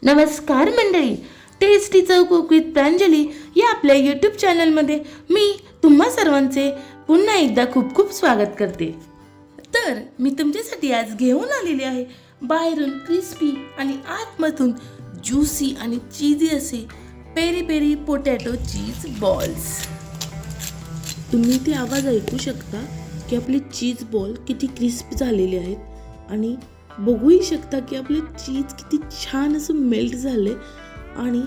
नमस्कार मंडळी, टेस्टी चव कुक विथ प्रांजली या आपल्या यूट्यूब चॅनलमध्ये मी तुम्हा सर्वांचे पुन्हा एकदा खूप खूप स्वागत करते. तर मी तुमच्यासाठी आज घेऊन आलेले आहे बाहेरून क्रिस्पी आणि आतमधून ज्युसी आणि चीजी असे peri peri potato cheese balls. तुम्ही ते आवाज ऐकू शकता की आपले चीज बॉल किती क्रिस्प झालेले आहेत आणि बघूही शकता की आपले चीज किती छान असं मेल्ट झाले आणि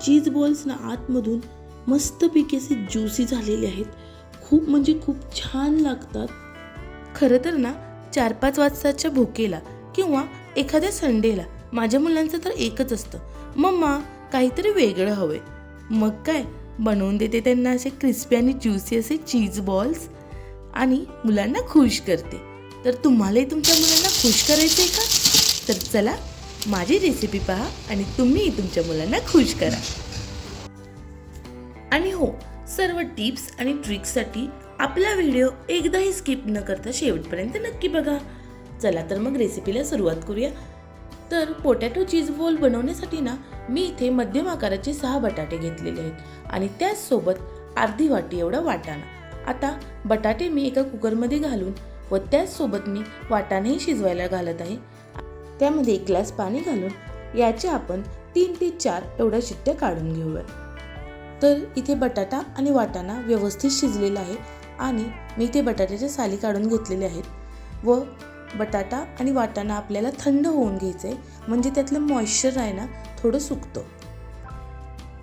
चीज बॉल्स ना आतमधून मस्तपैकी असे ज्युसी झालेले आहेत. खूप म्हणजे खूप छान लागतात. खरं तर ना 4-5 वाजताच्या भुकेला किंवा एखाद्या संडेला माझ्या मुलांचं तर एकच असतं, मम्मा काहीतरी वेगळं हवंय. मग काय बनवून देते त्यांना असे क्रिस्पी आणि ज्युसी असे चीज बॉल्स आणि मुलांना खुश करते. तर तुम्हालाही तुमच्या मुलांना खुश करायचं आहे का? तर चला माझी रेसिपी पहा आणि तुम्ही तुमच्या मुलांना खुश करा. आणि हो, सर्व टिप्स आणि ट्रिक्ससाठी आपला व्हिडिओ एकदाही स्किप न करता शेवटपर्यंत नक्की बघा. चला तर मग रेसिपीला सुरुवात करूया. तर पोटॅटो चीज बॉल बनवण्यासाठी ना मी इथे मध्यम आकाराचे 6 बटाटे घेतलेले आहेत आणि त्याचसोबत अर्धी वाटी एवढा वाटाणा. आता बटाटे मी एका कुकरमध्ये घालून व त्याचसोबत मी वाटाणेही शिजवायला घालत आहे. त्यामध्ये 1 ग्लास पाणी घालून याचे आपण 3 ते 4 एवढ्या शिट्ट्या काढून घेऊया. तर इथे बटाटा आणि वाटाणा व्यवस्थित शिजलेला आहे आणि मी इथे बटाट्याच्या साली काढून घेतलेले आहेत व बटाटा आणि वाटाणा आपल्याला थंड होऊन घ्यायचं आहे, म्हणजे त्यातलं मॉइश्चर आहे ना थोडं सुकतं.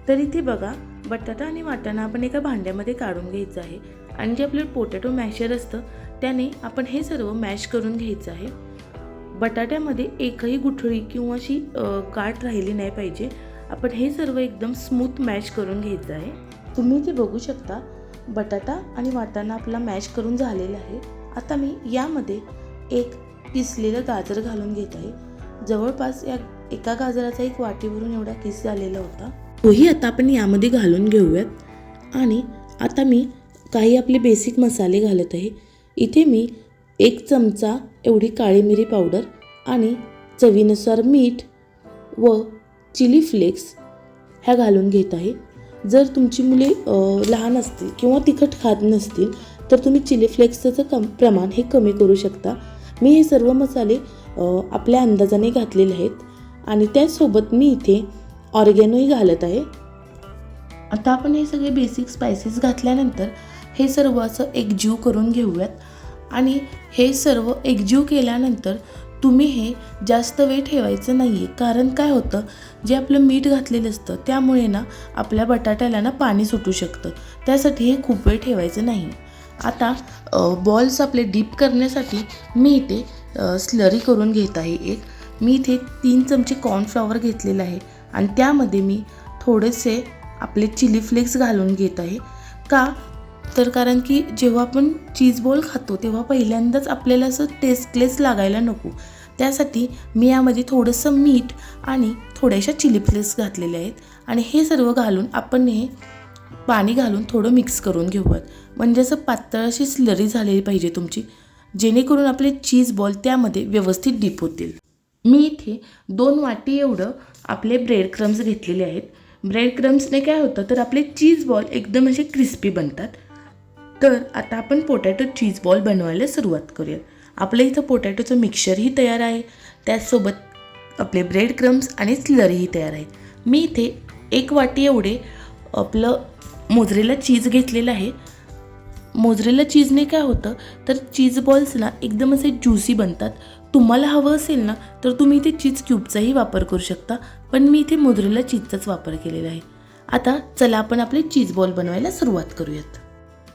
तर इथे बघा, बटाटा आणि वाटाणा आपण एका भांड्यामध्ये काढून घ्यायचं आहे आणि जे आपलं पोटॅटो मॅशर असतं त्याने आपण हे सर्व मॅश करून घ्यायचं आहे. बटाट्यामध्ये एकही गुठळी किंवा अशी गाठ राहिली नाही पाहिजे. आपण हे सर्व एकदम स्मूथ मॅश करून घ्यायचं आहे. तुम्ही ते बघू शकता, बटाटा आणि वाटाणा आपला मॅश करून झालेला आहे. आता मी यामध्ये एक किसलेलं गाजर घालून घेत आहे. जवळपास या एका गाजराचा 1 वाटीवरून एवढा किस झालेला होता, तोही आता आपण यामध्ये घालून घेऊयात. आणि आता मी काही आपले बेसिक मसाले घालत आहे. इथे मी 1 चमचा एवढी काळी मिरी पावडर आणि चवीनुसार मीठ व चिली फ्लेक्स ह्या घालून घेत आहे. जर तुमची मुले लहान असतील किंवा तिखट खात नसतील तर तुम्ही चिली फ्लेक्सचं प्रमाण हे कमी करू शकता. मी हे सर्व मसाले आपल्या अंदाजाने घातलेले आहेत आणि त्याचसोबत मी इथे ऑर्गॅनोही घालत आहे. आता आपण हे सगळे बेसिक स्पायसेस घातल्यानंतर हे सर्व असं एकजीव करून घेऊयात. आणि हे सर्व एकजीव केल्यानंतर तुम्ही हे जास्त वेळ ठेवायचं नाही आहे, कारण काय होतं, जे आपलं मीठ घातलेलं असतं त्यामुळे ना आपल्या बटाट्याला ना पाणी सुटू शकतं. त्यासाठी हे खूप वेळ ठेवायचं नाही. आता बॉल्स आपले डीप करण्यासाठी मी इथे स्लरी करून घेत आहे. मी इथे 3 चमचे कॉर्नफ्लॉवर घेतलेलं आहे आणि त्यामध्ये मी थोडेसे आपले चिली फ्लेक्स घालून घेत आहे. का तर कारण की जेव्हा आपण चीज बॉल खातो तेव्हा पहिल्यांदाच आपल्याला असं टेस्टलेस लागायला नको, त्यासाठी मी यामध्ये थोडंसं मीठ आणि थोड्याशा चिली फ्लेक्स घातलेले आहेत. आणि हे सर्व घालून आपण हे पाणी घालून थोडं मिक्स करून घेऊयात, म्हणजे असं पातळ अशी स्लरी झालेली पाहिजे तुमची, जेणेकरून आपले चीज बॉल त्यामध्ये व्यवस्थित डीप होतील. मी इथे 2 वाटी एवढं आपले ब्रेड क्रम्स घेतलेले आहेत. ब्रेड क्रम्सने काय होतं तर आपले चीज बॉल एकदम असे क्रिस्पी बनतात. तर आता आपण पोटॅटो चीज बॉल बनवायला सुरुवात करूया. आपलं इथं पोटॅटोचं मिक्सचरही तयार आहे, त्याचसोबत आपले ब्रेड क्रम्स आणि स्लरीही तयार आहेत. मी इथे 1 वाटी एवढे आपलं मोझरेला चीज घेतलेलं आहे. मोझरेला चीजने काय होतं तर चीज बॉल्स ना एकदम असे ज्युसी बनतात. तुम्हाला हवं असेल ना तर तुम्ही इथे चीज क्यूबचाही वापर करू शकता, पण मी इथे मोझरेला चीजचाच वापर केलेला आहे. आता चला आपण आपले चीज बॉल बनवायला सुरुवात करूयात.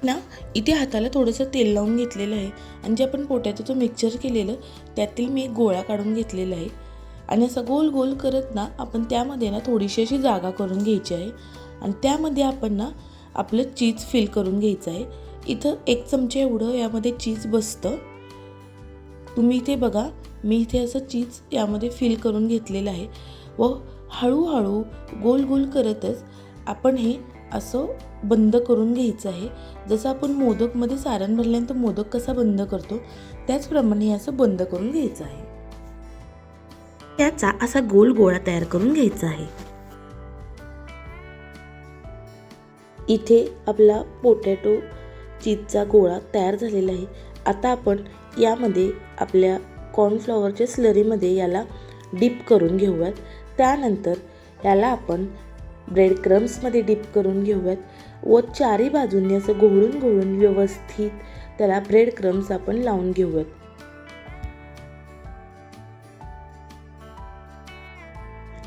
ना इथे हाताला थोडंसं तेल लावून घेतलेलं आहे आणि जे आपण पोटॅटोचं मिक्सचर केलेलं त्यातील मी एक गोळा काढून घेतलेला आहे आणि असं गोल गोल करत ना आपण त्यामध्ये ना थोडीशी अशी जागा करून घ्यायची आहे आणि त्यामध्ये आपण ना आपलं चीज फिल करून घ्यायचं आहे. इथं 1 चमचे एवढं यामध्ये चीज बसतं. तुम्ही इथे बघा, मी इथे असं चीज यामध्ये फिल करून घेतलेलं आहे व हळूहळू गोल गोल करतच आपण हे असं बंद करून घ्यायचं आहे. जसं आपण मोदकमध्ये सारण भरल्यानंतर मोदक कसा बंद करतो त्याचप्रमाणे हे असं बंद करून घ्यायचं आहे. त्याचा असा गोल गोळा तयार करून घ्यायचा आहे. इथे आपला पोटॅटो चीजचा गोळा तयार झालेला आहे. आता आपण यामध्ये आपल्या कॉर्नफ्लॉवरच्या स्लरीमध्ये याला डिप करून घेऊयात. त्यानंतर याला आपण ब्रेड क्रम्समध्ये डिप करून घेऊयात व चारी बाजूंनी असं घोळून व्यवस्थित त्याला ब्रेड क्रम्स आपण लावून घेऊयात.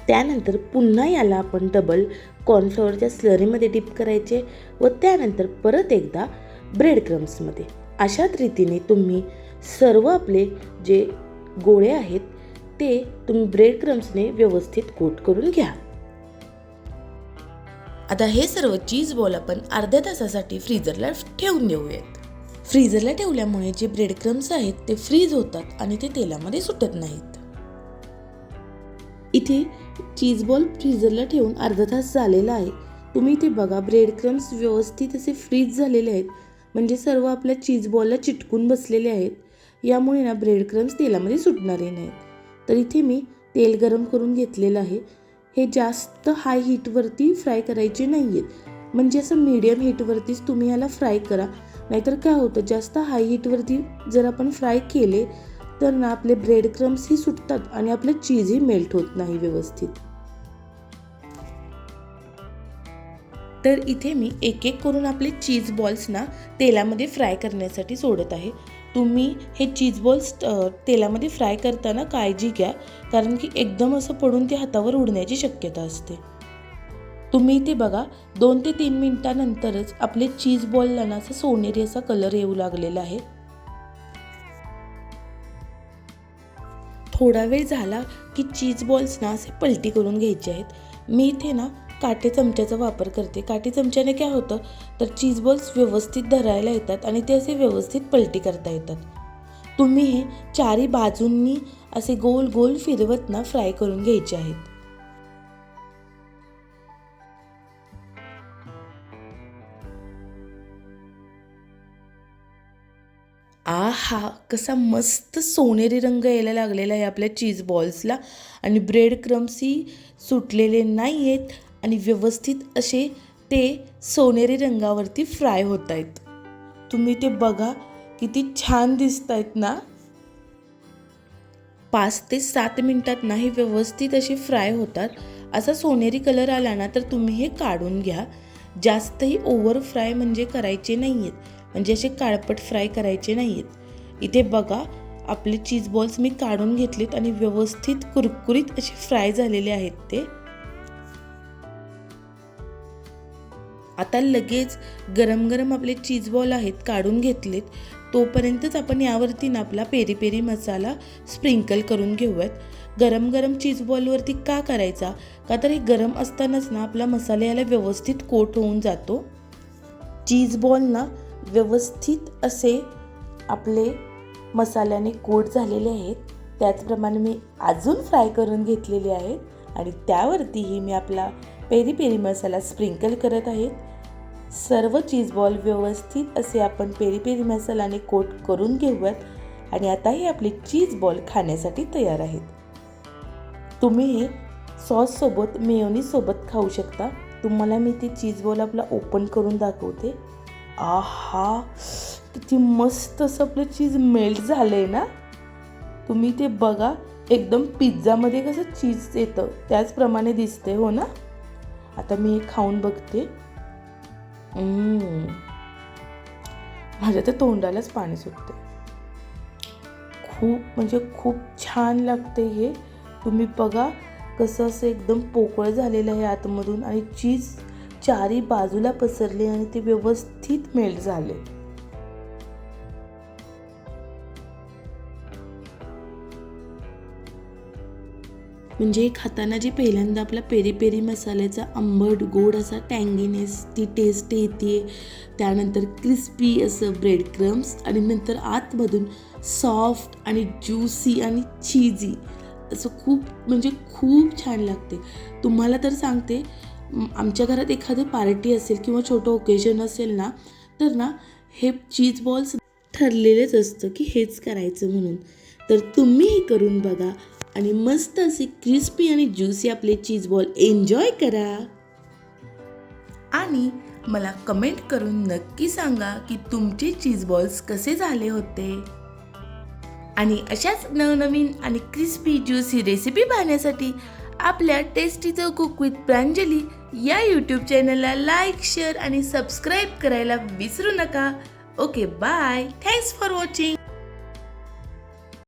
त्यानंतर पुन्हा याला आपण डबल कॉर्नफ्लॉवरच्या स्लरीमध्ये डिप करायचे व त्यानंतर परत एकदा ब्रेड क्रम्समध्ये. अशाच रीतीने तुम्ही सर्व आपले जे गोळे आहेत ते तुम्ही ब्रेड क्रम्सने व्यवस्थित कोट करून घ्या. आता हे सर्व चीज बॉल आपण अर्ध्या तासासाठी फ्रीजरला ठेवून देऊयात. फ्रीजरला ठेवल्यामुळे जे ब्रेड क्रम्स आहेत ते फ्रीज होतात आणि ते तेलामध्ये सुटत नाहीत. इथे चीज बॉल फ्रीजरला ठेवून अर्धा तास झालेला आहे. तुम्ही इथे बघा ब्रेड क्रम्स व्यवस्थित असे फ्रीज झालेले आहेत, म्हणजे सर्व आपल्या चीज बॉलला चिटकून बसलेले आहेत. यामुळे ना ब्रेड क्रम्स तेलामध्ये सुटणारे नाहीत. तर इथे मी तेल गरम करून घेतलेलं आहे. हे जास्त हाय हीटवरती फ्राय करायचे नाही आहेत, म्हणजे असं मीडियम हीटवरतीच तुम्ही ह्याला फ्राय करा. नाहीतर काय होतं, जास्त हाय हीटवरती जर आपण फ्राय केले तर ना आपले ब्रेड क्रम्सही सुटतात आणि आपलं चीजही मेल्ट होत नाही व्यवस्थित. तर इथे मी एक एक करून आपले चीज बॉल्स ना तेलामध्ये फ्राय करण्यासाठी सोडत आहे. तुम्ही हे चीज बॉल्स तेलामध्ये फ्राय करताना काळजी घ्या, कारण की एकदम असं पडून ते हातावर उडण्याची शक्यता असते. तुम्ही इथे बघा 2 ते 3 मिनिटानंतरच आपले चीज बॉलला ना असा सोनेरी असा कलर येऊ लागलेला आहे. थोडा वेळ झाला की चीज बॉल्स ना असे पलटी करून घ्यायचे आहेत. मी इथे ना काटे चमच्याचा वापर करते. काटे चमच्याने काय होतं तर चीज बॉल्स व्यवस्थित धरायला येतात आणि ते असे व्यवस्थित पलटी करता येतात. तुम्ही हे चारी बाजूंनी असे गोल गोल फिरवत ना फ्राय करून घ्यायचे आहेत. आहा, कसा मस्त सोनेरी रंग यायला लागलेला आहे आपल्या चीज बॉल्सला आणि ब्रेड क्रम्सही सुटलेले नाही आहेत आणि व्यवस्थित असे ते सोनेरी रंगावरती फ्राय होत आहेत. तुम्ही ते बघा किती छान दिसत आहेत ना. 5 ते 7 मिनिटात ना हे व्यवस्थित असे फ्राय होतात. असा सोनेरी कलर आला ना तर तुम्ही हे काढून घ्या. जास्तही ओव्हर फ्राय म्हणजे करायचे नाही आहेत, म्हणजे असे काळपट फ्राय करायचे नाही आहेत. इथे बघा आपले चीज बॉल्स मी काढून घेतलेत आणि व्यवस्थित कुरकुरीत असे फ्राय झालेले आहेत ते. आता लगेच गरम गरम आपले चीज बॉल आहेत काढून घेतलेत. तोपर्यंतच आपण यावरती ना आपला पेरी पेरी मसाला स्प्रिंकल करून घेऊयात. गरम गरम चीज बॉलवरती का करायचा, का तर हे गरम असतानाच ना आपला मसाला याला व्यवस्थित कोट होऊन जातो. चीज बॉल ना व्यवस्थित असे आपले मसाल्याने कोट झालेले आहेत. त्याचप्रमाणे मी अजून फ्राय करून घेतलेले आहेत आणि त्यावरतीही मी आपला पेरी पेरी मसाला स्प्रिंकल करत आहेत. सर्व चीज बॉल व्यवस्थित असे आपण पेरी पेरी मसाल्याने कोट करून घेऊयात आणि आता हे आपले चीज बॉल खाण्यासाठी तयार आहेत. तुम्ही हे सॉससोबत मेयोनीजसोबत खाऊ शकता. तुम्हाला मी ते चीज बॉल आपला ओपन करून दाखवते. आहा, किती मस्त असं आपलं चीज मेल्ट झालं आहे ना. तुम्ही ते बघा, एकदम पिझ्झामध्ये कसं चीज येतं त्याचप्रमाणे दिसते, हो ना. आता मी हे खाऊन बघते. माझ्या तर तोंडालाच पाणी सुटते. खूप म्हणजे खूप छान लागते हे. तुम्ही बघा कसं असं एकदम पोकळ झालेलं आहे आतमधून आणि चीज चारी बाजूला पसरले आणि ते व्यवस्थित मेल्ट झाले. म्हणजे खाताना जी पहिल्यांदा आपला पेरी पेरी मसाल्याचा आंबट गोड असा टँगीनेस ती टेस्ट येते. त्यानंतर क्रिस्पी असं ब्रेड क्रम्स आणि नंतर आतमधून सॉफ्ट आणि ज्युसी आणि चीजी असं खूप म्हणजे खूप छान लागते. तुम्हाला तर सांगते, आमच्या घरात एखादं पार्टी असेल किंवा छोटं ओकेजन असेल ना तर ना हे चीज बॉल्स ठरलेलेच असतं की हेच करायचं म्हणून. तर तुम्ही हे करून बघा. आणि मस्त असे क्रिस्पी आणि ज्युसी आपले चीज बॉल एन्जॉय करा. आणि मला कमेंट करून नक्की सांगा की तुमचे चीज बॉल्स कसे झाले होते. आणि अशाच नवनवीन आणि क्रिस्पी ज्युसी रेसिपी पाहण्यासाठी आपल्या tasty the cook with Pranjali या यूट्यूब चॅनलला लाईक, शेअर आणि सबस्क्राईब करायला विसरू नका. Okay, bye. Thanks for watching.